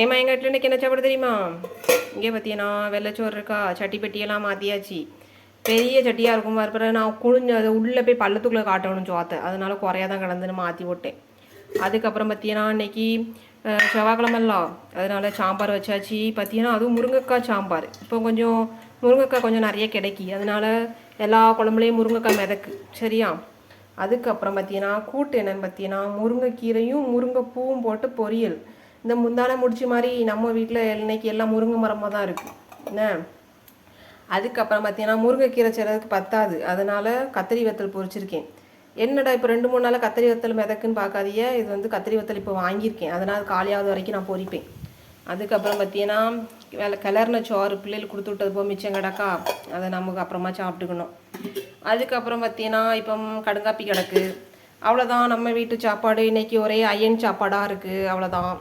ஏம்மா எங்கள் வீட்டில் இன்றைக்கி என்ன சாப்பாடு தெரியுமா? இங்கே பார்த்தீங்கன்னா வெள்ளைச்சோறு இருக்கா, சட்டி பெட்டியெல்லாம் மாற்றியாச்சு. பெரிய சட்டியாக இருக்கும் பிறகு நான் குளிஞ்சு அதை உள்ளே போய் பள்ளத்துக்குள்ளே காட்டணும் சோத்தை, அதனால குறையா தான் கிடந்துன்னு மாற்றி போட்டேன். அதுக்கப்புறம் பார்த்தீங்கன்னா இன்றைக்கி செவ்வாய்க்கிழமெல்லாம் அதனால் சாம்பார் வச்சாச்சு. பார்த்தீங்கன்னா அதுவும் முருங்கைக்காய் சாம்பார். இப்போ கொஞ்சம் முருங்கைக்காய் கொஞ்சம் நிறைய கிடைக்கி, அதனால் எல்லா குழம்புலையும் முருங்கைக்காய் மிதக்கு சரியா. அதுக்கப்புறம் பார்த்தீங்கன்னா கூட்டு என்னென்னு பார்த்தீங்கன்னா முருங்கைக்கீரையும் முருங்கைப்பூவும் போட்டு பொரியல். இந்த முந்தானை முடிச்சு மாதிரி நம்ம வீட்டில் இன்னைக்கு எல்லாம் முருங்கை மரமாக தான் இருக்குது என்ன. அதுக்கப்புறம் பார்த்தீங்கன்னா முருங்கைக்கீரை செய்கிறதுக்கு பத்தாது, அதனால் கத்திரி வத்தல் பொரிச்சிருக்கேன். என்னடா இப்போ 2-3 நாள் கத்திரி வத்தல் மிதக்குன்னு பார்க்காதீங்க, இது வந்து கத்திரி வத்தல் இப்போ வாங்கியிருக்கேன், அதனால் காலியாவது வரைக்கும் நான் பொரிப்பேன். அதுக்கப்புறம் பார்த்தீங்கன்னா கிளறின சோறு பிள்ளைகளுக்கு கொடுத்து விட்டது போக மிச்சம் கிடக்கா, அதை நமக்கு அப்புறமா சாப்பிட்டுக்கணும். அதுக்கப்புறம் பார்த்தீங்கன்னா இப்போ கடுங்காப்பி கிடக்கு. அவ்வளோதான் நம்ம வீட்டு சாப்பாடு. இன்றைக்கி ஒரே அயன் சாப்பாடாக இருக்குது, அவ்வளோதான்.